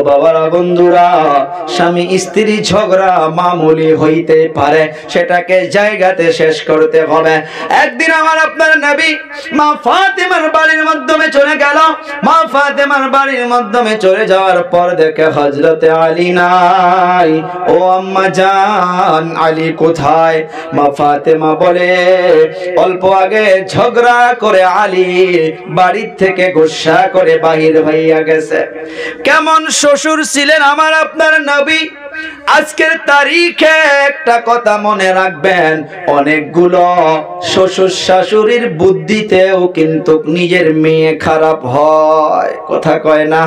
বাবারা বন্ধুরা, স্বামী স্ত্রী ঝগড়া মামুলি হইতে পারে, সেটাকে জায়গাতে শেষ করতে হবে। একদিন আমার আপনার নবী মা ফাতেমার বাড়ির মাধ্যমে চলে গেল। মা ফাতেমার বাড়ির মাধ্যমে চলে যাওয়ার পর দেখে হযরতে আলী নাই। ও আম্মা জান, আলী কোথায়? মা ফাতেমা বলে, অল্প আগে ঝগড়া করে আলী বাড়ি থেকে গুসা করে বাহির হইয়া গেছে। কেমন শ্বশুর ছিলেন আমার আপনার নবী! আজকের তারিখে একটা কথা মনে রাখবেন, অনেকগুলো শ্বশুর শাশুড়ির বুদ্ধিতেও কিন্তু নিজের মেয়ে খারাপ হয়, কথা কয় না।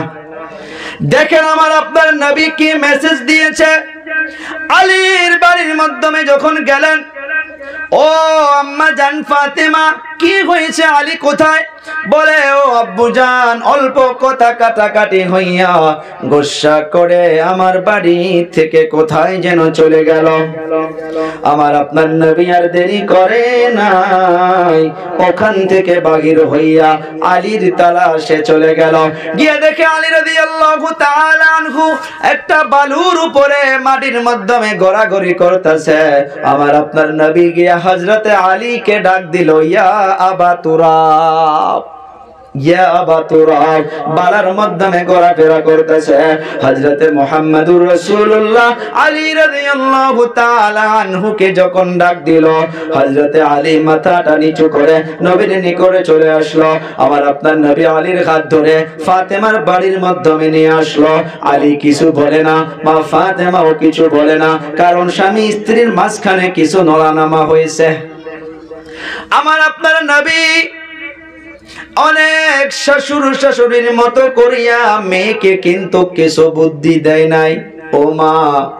দেখেন আমার আপনার নবী কি মেসেজ দিয়েছে। আলীর বাড়ির মাধ্যমে যখন গেলেন, ও আম্মা জান ফাতেমা, কি হয়েছে? আলী কোথায়? বলে, ও আব্বু জান, অল্প কথা কাটাকাটি হইয়া গুসা করে আমার বাড়ি থেকে কোথায় যেন চলে গেল। আমার আপনার নবী আর দেরি করে নাই, ওখান থেকে বাহির হইয়া আলীর তালাশে চলে গেল। গিয়ে দেখে আলী রাদিয়াল্লাহু তাআলা আনহু একটা বালুর উপরে মাটির মাধ্যমে গড়াগড়ি করতেছে। আমার আপনার নবী গিয়া হযরতে আলীকে ডাক দিল, ইয়া আবা তুরাব, ইয়া আবা তুরাব। বালার মাধ্যমে ঘোরাফেরা করতেছে হযরতে মুহাম্মদুর রাসূলুল্লাহ আলী রাদিয়াল্লাহু তাআলা আনহুকে যখন ডাক দিল, হযরতে আলী মাথাটা নিচু করে নবীর নিকটে চলে আসলো। আমার আপনার নবী আলীর হাত ধরে ফাতেমার বাড়ির মাধ্যমে নিয়ে আসলো। আলী কিছু বলে না, মা ফাতেমাও কিছু বলে না, কারণ স্বামী স্ত্রীর মাঝখানে কিছু নড়ানামা হয়েছে। আমার আপনার নবী অনেক শ্বশুর শাশুড়ির মতো করিয়া মেয়েকে কিন্তু কিছু বুদ্ধি দেয় নাই। ও মা,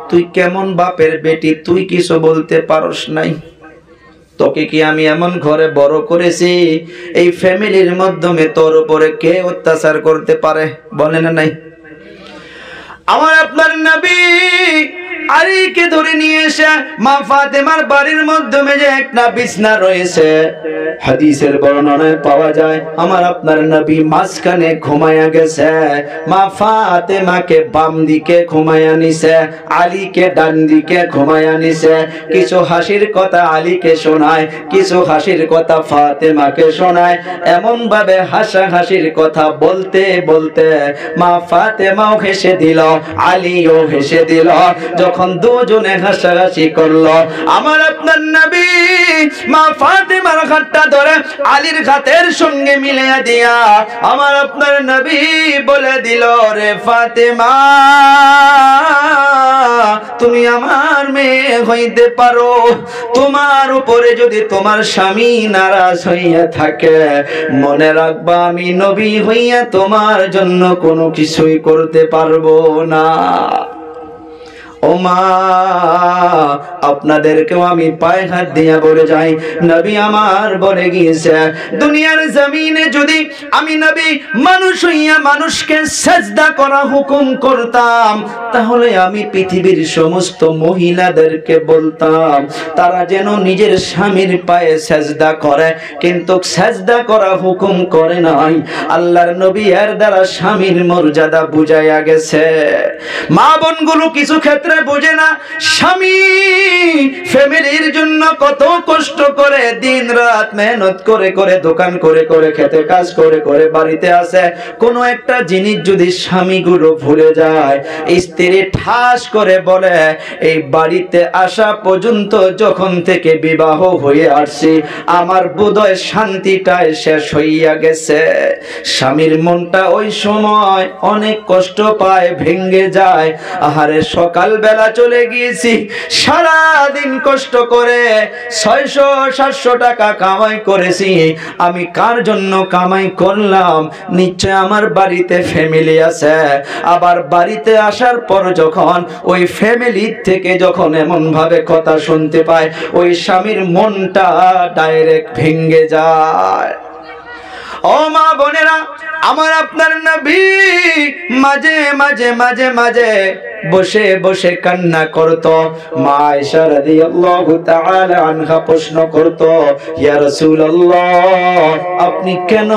তুই কেমন বাপের বেটি, তুই কিছু বলতে পারস নাই? তোকে কি আমি এমন ঘরে বড় করেছি, এই ফ্যামিলির মাধ্যমে তোর উপরে কে অত্যাচার করতে পারে? বলে না নাই? আমার আপনার নবী আলীকে ধরে নিয়ে এসে মা ফাতেমার বাড়ির মাধ্যমে যে একটা বিছনা রয়েছে, হাদিসের বর্ণনায় পাওয়া যায় আমার আপনার নবী মাঝখানে ঘুমায়া গেছে। মা ফাতেমাকে বাম দিকে ঘুমায়া নিছে, আলীকে ডান দিকে ঘুমায়া নিছে। কিছু হাসির কথা আলীকে শোনায়, কিছু হাসির কথা ফাতেমাকে শোনায়। এমন ভাবে হাসাহাসির কথা বলতে বলতে মা ফাতেমাও হেসে দিল, আলীও হেসে দিল। যখন দুজনে হাসাহাসি করলো, আমার আপনার নবী মা ফাতেমার হাতটা ধরে আলীর হাতের সঙ্গে মিলিয়ে দিয়া আমার আপনার নবী বলে দিল, রে ফাতেমা, তুমি আমার মেয়ে হইতে পারো। তোমার উপরে যদি তোমার স্বামী নারাজ হইয়া থাকে, মনে রাখবা আমি নবী হইয়া তোমার জন্য কোনো কিছুই করতে পারবো না। ও মা, আপনাদেরকেও আমি পায়ে হাত দিয়া বলে যাই, নবী আমার বলে গিয়েছে, দুনিয়ার জমিনে যদি আমি নবী মানুষ হইয়া মানুষকে সেজদা করা হুকুম করতাম, তাহলে আমি পৃথিবীর সমস্ত মহিলাদেরকে বলতাম তারা যেন নিজের স্বামীর পায়ে সেজদা করে, কিন্তু সেজদা করা হুকুম করে নাই। আল্লাহর নবী এর দ্বারা স্বামীর মর্যাদা বুঝাইয়া গেছে। মা বোনগুলো কিছু ক্ষেত্রে বোঝে না, স্বামী ফ্যামিলির জন্য কত কষ্ট করে দিন রাত মেহনত করে করে দোকান করে করে খেতে কাজ করে করে বাড়িতে আসে। কোনো একটা জিনিস যদি স্বামীগুলো ভুলে যায়, স্ত্রী ঠাস করে বলে, এই বাড়িতে আসা পর্যন্ত যখন থেকে বিবাহ হয়ে আসছি আমার বোধহয় শান্তিটাই শেষ হইয়া গেছে। স্বামীর মনটা ওই সময় অনেক কষ্ট পায়, ভেঙে যায়। আহারে, সকাল বেলা চলে গিয়েছি, সারা দিন কষ্ট করে 600-700 টাকা কামাই করেছি, আমি কার জন্য কামাই করলাম? নিশ্চয় আমার বাড়িতে ফ্যামিলি আছে। আবার বাড়িতে আসার পর যখন ওই ফ্যামিলি থেকে যখন এমন ভাবে কথা শুনতে পায়, ওই স্বামীর মনটা ডাইরেক্ট ভেঙে যায়। ও মা বোনেরা, আমার আপনার নবী মাঝে মাঝে মাঝে মাঝে বসে বসে কান্না করত। মা আয়েশা রাদিয়াল্লাহু তাআলা আনহা প্রশ্ন করত, ইয়া রাসূলুল্লাহ, আপনি কেন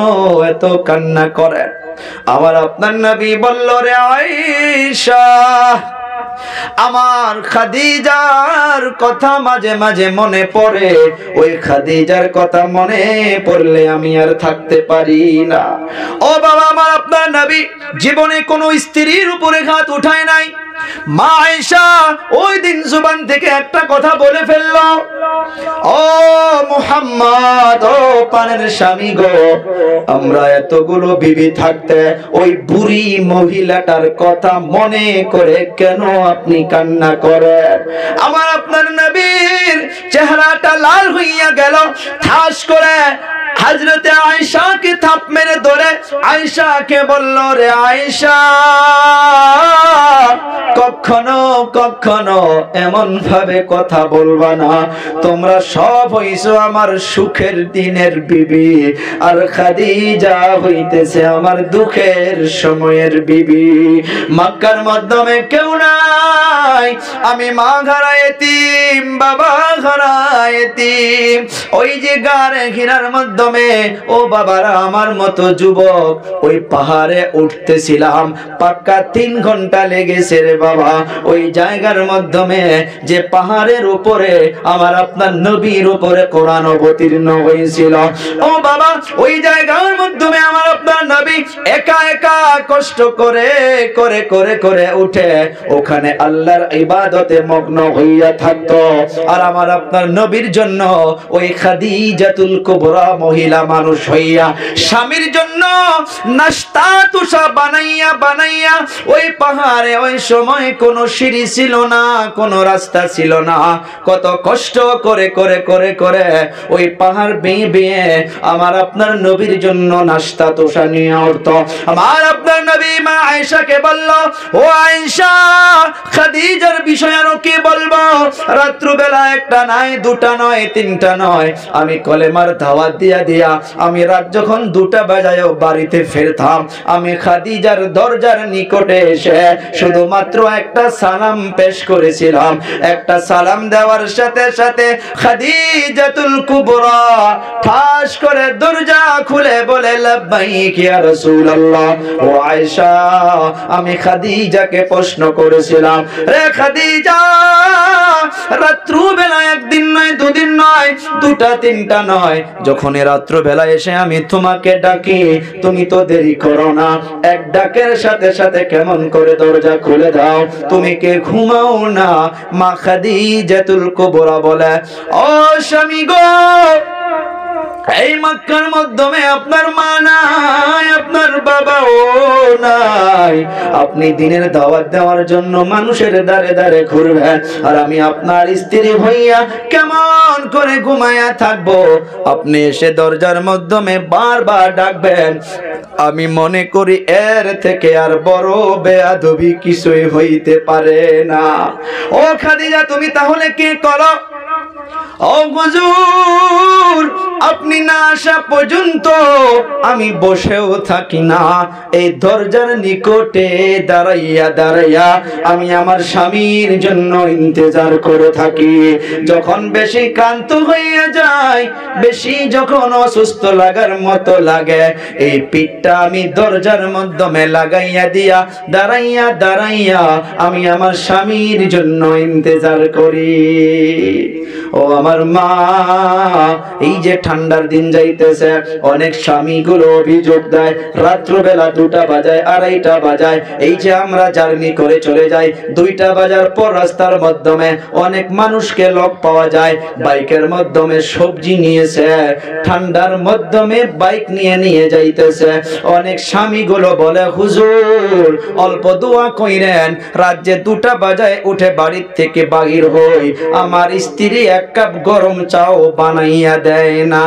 এত কান্না করেন? আমার আপনার নবী বলল, রে আয়েশা, আমার খাদিজার কথা মাঝে মাঝে মনে পড়ে, ওই খাদিজার কথা মনে পড়লে আমি আর থাকতে পারি না। ও বাবা, আমার আপনার নবী জীবনে কোনো স্ত্রীর উপরে হাত উঠায় নাই। মা আয়েশা ওই দিন জুবান থেকে একটা কথা বলে ফেললো, ও মুহাম্মদ, ও পানের স্বামী গো, আমরা এতগুলো বিবি থাকতে ওই বুড়ি মহিলাটার কথা মনে করে কেন আপনি কান্না করেন? আমার আপনার নবীর চেহারাটা লাল হইয়া গেল। ঠাস করে হযরতে আয়েশাকে থাপ মেরে ধরে আয়েশাকে বলল, রে আয়েশা, কখনো কখনো এমন ভাবে কথা বলবা না। তোমরা সব হইছো আমার সুখের দিনের বিবি, আর খাদিজা হইতেছে আমার দুঃখের সময়ের বিবি। মক্কার মাধ্যমে কেউ নাই, আমি মা ঘরা এতিম, বাবা ঘরা এতিম। ওই যে গারে ঘিরার মাধ্যমে ও বাবারা আমার মতো যুবক ওই পাহাড়ে উঠতেছিলাম, পাক্কা 3 ঘন্টা লেগেছে রে বাবা। ওই জায়গার মাধ্যমে যে পাহাড়ের উপরে আমার আপনার নবীর উপরে কোরআন অবতীর্ণ হয়েছিল, ও বাবা, ওই জায়গার মাধ্যমে আমার আপনার নবী একা একা কষ্ট করে করে করে করে উঠে ওখানে আল্লাহর ইবাদতে মগ্ন হইয়া থাকতো। আর আমার আপনার নবীর জন্য ওই খাদিজাতুল কুবরা মহিলা মানুষ হইয়া স্বামীর জন্য নাস্তা তুষা বানাইয়া বানাইয়া ওই পাহাড়ে, ওই সময় কোনো সিঁড়ি ছিল না, কোনো রাস্তা ছিল না, কত কষ্ট করে করে করে করে ওই পাহাড় বেয়ে বেয়ে আমার আপনার নবীর জন্য নাস্তা তোষা নিয়ে উঠতো। আমার আপনার নবী মা আয়েশাকে বলল, ও আয়েশা, খাদিজার বিষয় আরো কি বলবো? রাত্রিবেলা একটা নয়, দুটা নয়, তিনটা নয়, আমি কলেমার দাওয়াত দিয়া দিয়া আমি রাত যখন 2টা বাজায় বাড়িতে ফিরতাম, আমি খাদিজার দরজার নিকটে এসে শুধুমাত্র একটা সালাম পেশ করেছিলাম। একটা সালাম দেওয়ার সাথে সাথে খাদিজাতুল কুবরা ঠাস করে দরজা খুলে বলে, লাব্বাইক ইয়া রাসূলুল্লাহ। ও আয়েশা, আমি খাদিজাকে প্রশ্ন করেছিলাম, রে খাদিজা, রাত্রিবেলা একদিন নয়, দুদিন নয়, 2টা 3টা নয়, যখন রাত্রিবেলা এসে আমি তোমাকে ডাকি তুমি তো দেরি করো না, এক ডাকের সাথে সাথে কেমন করে দরজা খুলে দাও, তুমি কে ঘুমাও না? মা খাদিজাতুল কুবরা বলে, ও স্বামী গো, এই মক্কার মাধ্যমে আপনার মা নাই, আপনার বাবাও নাই, আপনি দিনের দাওয়াত দেওয়ার জন্য মানুষের দ্বারে দ্বারে ঘুরবেন, আর আমি আপনার স্ত্রী হইয়া কেমন করে ঘুমায়া থাকবো? আপনি এসে দরজার মাধ্যমে বারবার ডাকবেন, আমি মনে করি এর থেকে আর বড় বেয়াদবি কিছুই হইতে পারে না। ও খাদিজা, তুমি তাহলে কি করো? ও হুজুর, আপনি না আসা পর্যন্ত আমি বসেও থাকি না, এই দরজার নিকটে দাঁড়াইয়া দাঁড়াইয়া আমি আমার স্বামীর জন্য ইন্তজার করে থাকি। যখন বেশি ক্লান্ত হইয়া যায়, বেশি যখন অসুস্থ লাগার মতো লাগে, এই পিঠটা আমি দরজার মাধ্যমে লাগাইয়া দিয়া দাঁড়াইয়া দাঁড়াইয়া আমি আমার স্বামীর জন্য ইন্তজার করি। ও আমার মা, এই যে ঠান্ডার দিন যাইতেছে, অনেক স্বামীগুলো অভিযোগ দেয় রাত্রবেলা 2টা বাজায়, 2:30টা বাজায়, এই যে আমরা জার্নি করে চলে যাই, 2টা বাজার পর রাস্তার মাধ্যমে অনেক মানুষকে লক পাওয়া যায় বাইকের মাধ্যমে সবজি নিয়েছে, ঠান্ডার মাধ্যমে বাইক নিয়ে নিয়ে যাইতেছে। অনেক স্বামীগুলো বলে, হুজুর অল্প দোয়া কইরেন, রাজ্যে 2টা বাজায় উঠে বাড়ির থেকে বাহির হই, আমার স্ত্রী 1 কাপ গরম চাও বানাইয়া দেয় না।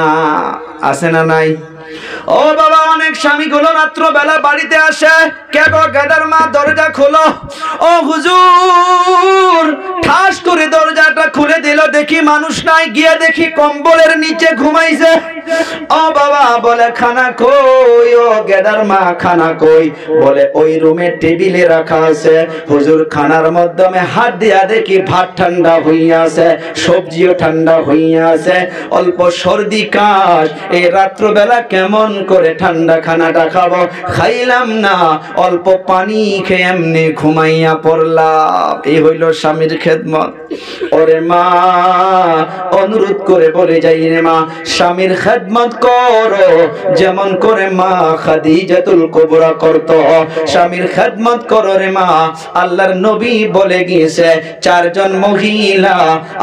আছে না নাই? ও বাবা, অনেক স্বামীগুলো রাত্রবেলা বাড়িতে আসে, কে গো গাদার মা দরজা খোলো। ও হুজুর, ঠাস করে দরজাটা খুলে দিল, দেখি মানুষ নাই, গিয়ে দেখি কম্বলের নিচে ঘুমাইছে। ও বাবা বলে, খানা কই? ও গাদার মা, খানা কই? বলে, ওই রুমে টেবিলে রাখা আছে। হুজুর খানার মাধ্যমে হাত দিয়া দেখি ভাত ঠান্ডা হইয়া আছে, সবজিও ঠান্ডা হইয়া আছে, অল্প সর্দি কাশ। এই রাত্রবেলা কেমন কেমন করে ঠান্ডা খানাটা খাবো, খাইলাম না, অল্প পানি খেয়ে এমনি ঘুমাইয়া পড়লাম। এই হইল স্বামীর খেদমত। ওরে মা, অনুরোধ করে বলে যাই রে মা, স্বামীর খেদমত করো যেমন করে মা খাদিজাতুল কুবরা করতো। স্বামীর খেদমত করো রে মা। আল্লাহর নবী বলে গিয়েছে, চারজন মহিলা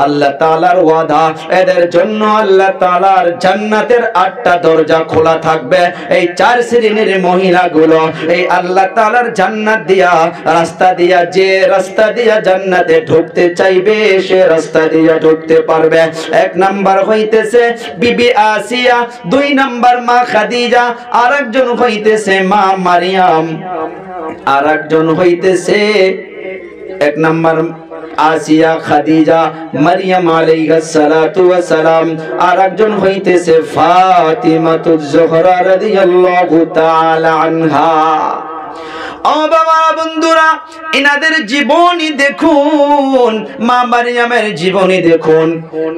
আল্লাহ তাআলার ওয়াদা, এদের জন্য আল্লাহ তাআলার জান্নাতের 8টা দরজা খোলা থাকবে। এই 4 শ্রেণীর মহিলাগুলো এই আল্লাহ তাআলার জান্নাত দিয়া রাস্তা দিয়া, যে রাস্তা দিয়া জান্নাতে ঢুকতে চাইবে সে রাস্তা দিয়া ঢুকতে পারবে। 1 নাম্বার হইতেছে বিবি আসিয়া, 2 নাম্বার মা খাদিজা, আরেকজন হইতেছে মা মারিয়াম, আরেকজন হইতেছে 1 নাম্বার আসিয়া, খাদিজা, মারিয়াম আলাইহিস সালাতু ওয়াস সালাম, আরেকজন হইতেছে ফাতিমাতুজ জোহরা রাদিয়াল্লাহু তাআলা আনহা। ও বাবা বন্ধুরা, এনাদের জীবনী দেখুন, মা মারিয়ামের জীবনী দেখুন,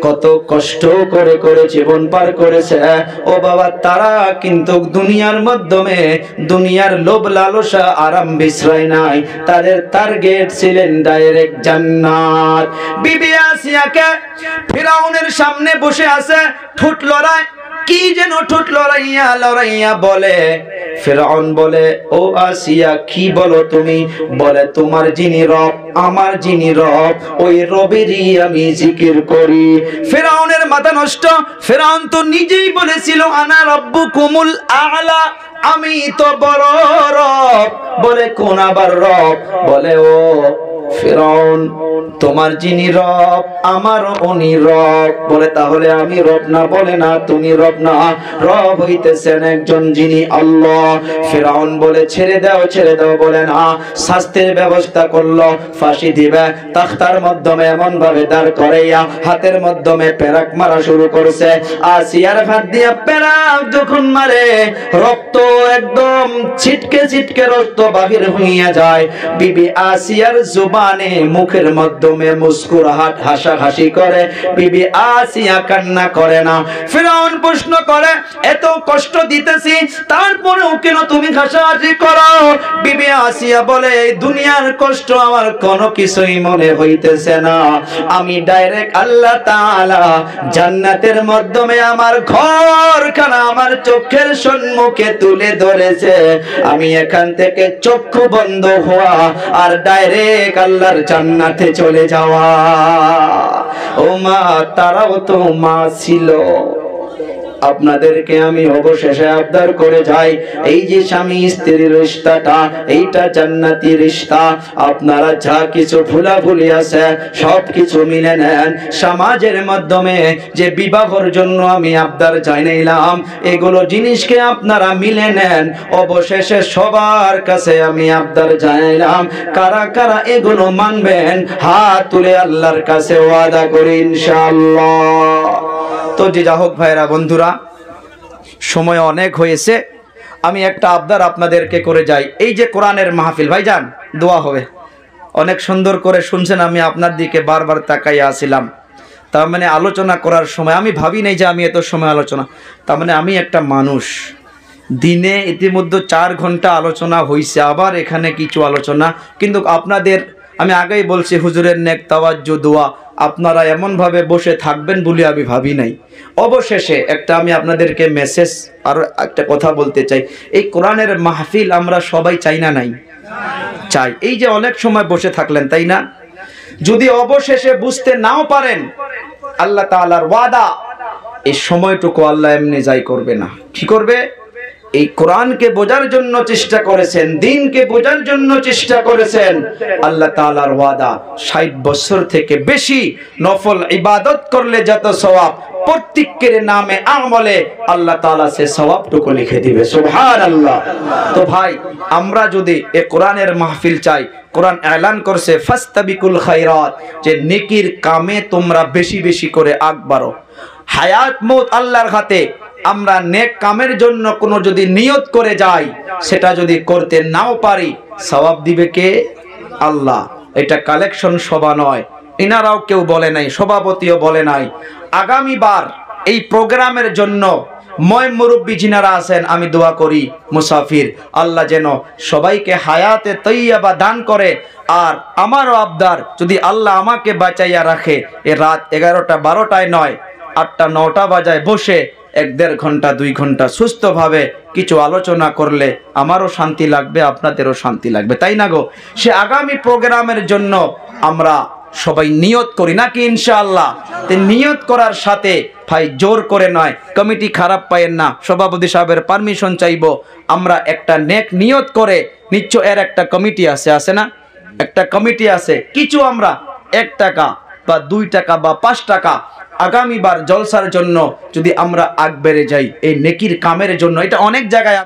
কত কষ্ট করে করে জীবন পার করেছে। ও বাবা, তারা কিন্তু দুনিয়ার মাধ্যমে দুনিয়ার লোভ লালসা আরাম বিশ্রয় নাই, তাদের টার্গেট ছিলেন ডাইরেক্ট জান্নাত। বিবি আসিয়াকে ফিরাউনের সামনে বসে আছে, ঠোঁট লড়ায়, কি যেন ঠোঁট লড়াইয়া লড়াইয়া বলে। ফিরআউন বলে, ও আসিয়া কি বলো তুমি? বলে, তোমার যিনি রব, আমার যিনি রব, ওই রবেরই আমি জিকির করি। ফিরআউনের মাথা নষ্ট। ফিরআউন তো নিজেই বলেছিল, আনা রাব্বুকুমুল আ'লা, আমি তো বড় রব। বলে, কোন আবার রব? বলে, ও ফিরআউন, তোমার যিনি রব আমার উনি রব। বলে, তাহলে আমি রব না? বলে, না, তুমি রব না, রব হইতেছেন একজন যিনি আল্লাহ। ফিরআউন বলে, ছেড়ে দাও, ছেড়ে দাও। বলে, না। শাস্তির ব্যবস্থা করলো, ফাঁসি দিবে। তাখতার মাধ্যমে এমন ভাবে দাঁড় করাইয়া হাতের মাধ্যমে পেরাক মারা শুরু করছে। আসিয়ার হাত দিয়ে পেরাক যখন মারে, রক্ত একদম ছিটকে ছিটকে রক্ত বাহির হইয়া যায়। বিবি আসিয়ার জুবানে, মুখের মাধ্যমে মুস্কুরাহাট হাসাহাসি করে। বিবি আসিয়া কান্না করে না। ফিরআউন প্রশ্ন করে, এত কষ্ট দিতেছি তারপরেও কেন তুমি হাসাহাসি করো? বিবি আসিয়া বলে, এই দুনিয়ার কষ্ট আমার কোনো কিছুই মনে হইতেছে না, আমি ডাইরেক্ট আল্লাহ তাআলা জান্নাতের মাধ্যমে আমার ঘরখানা আমার চোখের সম্মুখে তুলে ধরেছে, আমি এখান থেকে চক্ষু বন্ধ হওয়া আর ডাইরেক্ট আল্লাহর জান্নাতে চলে যাওয়া। ও মা, তারাও তো মা ছিল। আপনাদেরকে আমি অবশেষে আবদার করে যাই, এই যে স্বামী স্ত্রীর রিশতাটা, এইটা জান্নাতি রিশতা। আপনারা যা কিছু ভুলাভুলি আছে সব কিছু মিলে নেন। সমাজের মাধ্যমে যে বিবাহের জন্য আমি আবদার জানাইলাম, এগুলো জিনিসকে আপনারা মিলে নেন। অবশেষে সবার কাছে আমি আবদার জানাইলাম, কারা কারা এগুলো মানবেন হাত তুলে আল্লাহর কাছে ওয়াদা করি ইনশাআল্লাহ। তো যে যা হোক ভাইরা বন্ধুরা, সময় অনেক হয়েছে, আমি একটা আবদার আপনাদেরকে করে যাই। এই যে কোরআনের মাহফিল, ভাইজান দোয়া হবে, অনেক সুন্দর করে শুনছেন, আমি আপনার দিকে বারবার তাকাইয়া আসিলাম। তার মানে আলোচনা করার সময় আমি ভাবি নাই যে আমি এত সময় আলোচনা, তার মানে আমি একটা মানুষ, দিনে ইতিমধ্যে 4 ঘন্টা আলোচনা হয়েছে, আবার এখানে কিছু আলোচনা, কিন্তু আপনাদের আমি আগেই বলছি, হুজুরের নেক তাওয়াজ্জু দোয়া, আপনারা এমনভাবে বসে থাকবেন বলে আমি ভাবি নাই। অবশেষে একটা আমি আপনাদেরকে মেসেজ আর একটা কথা বলতে চাই, এই কোরআনের মাহফিল আমরা সবাই চাই না? নাই চাই। এই যে অনেক সময় বসে থাকলেন, তাই না? যদি অবশেষে বুঝতে নাও পারেন, আল্লাহ তাআলার ওয়াদা, এই সময়টুকু আল্লাহ এমনি যাই করবে না। কি করবে? এই কোরআনকে বোঝার জন্য চেষ্টা করেছেন, দ্বীনকে বোঝার জন্য চেষ্টা করেছেন, আল্লাহ তাআলার ওয়াদা 60 বছর থেকে বেশি নফল ইবাদত করলে যত সওয়াব, প্রত্যেকের নামে আমলে আল্লাহ তাআলা সে সওয়াবটুকু লিখে দিবে। সুবহানাল্লাহ। তো ভাই, আমরা যদি এই কোরআনের মাহফিল চাই, কোরআন এলান করছে ফাস্তাবিকুল খায়রাত, যে নেকির কামে তোমরা বেশি বেশি করে আগ বাড়ো। হায়াত মউত আল্লাহর হাতে। আমরা নেক কামের জন্য কোনো যদি নিয়ত করে যাই, সেটা যদি করতে নাও পারি, সওয়াব দিবে কে? আল্লাহ। এটা কালেকশন সভা নয়, ইনারাও কেউ বলে নাই, সভাপতিও বলে নাই। আগামীবার এই প্রোগ্রামের জন্য ময় মুরব্বী যিনারা আছেন, আমি দোয়া করি মুসাফির আল্লাহ যেন সবাইকে হায়াতে তৈয়বা দান করে। আর আমারও আবদার, যদি আল্লাহ আমাকে বাঁচাইয়া রাখে, এ রাত 11টা 12টায় নয়, 8টা 9টা বাজায় বসে 1-1.5 ঘন্টা 2 ঘন্টা সুস্থভাবে কিছু আলোচনা করলে আমারও শান্তি লাগবে, আপনাদেরও শান্তি লাগবে, তাই না গো? সে আগামী প্রোগ্রামের জন্য আমরা সবাই নিয়ত করি নাকি ইনশাআল্লাহ? নিয়ত করার সাথে ভাই জোর করে নয়, কমিটি খারাপ পায়েন না, সভাপতি সাহেবের পারমিশন চাইবো, আমরা একটা নেক নিয়ত করে নিশ্চয় এর একটা কমিটি আছে না? একটা কমিটি আছে, কিছু আমরা 1 টাকা বা 2 টাকা বা 5 টাকা আগামীবার জলসার জন্য যদি আমরা আগ বেড়ে যাই এই নেকির কামের জন্য, এটা অনেক জায়গায়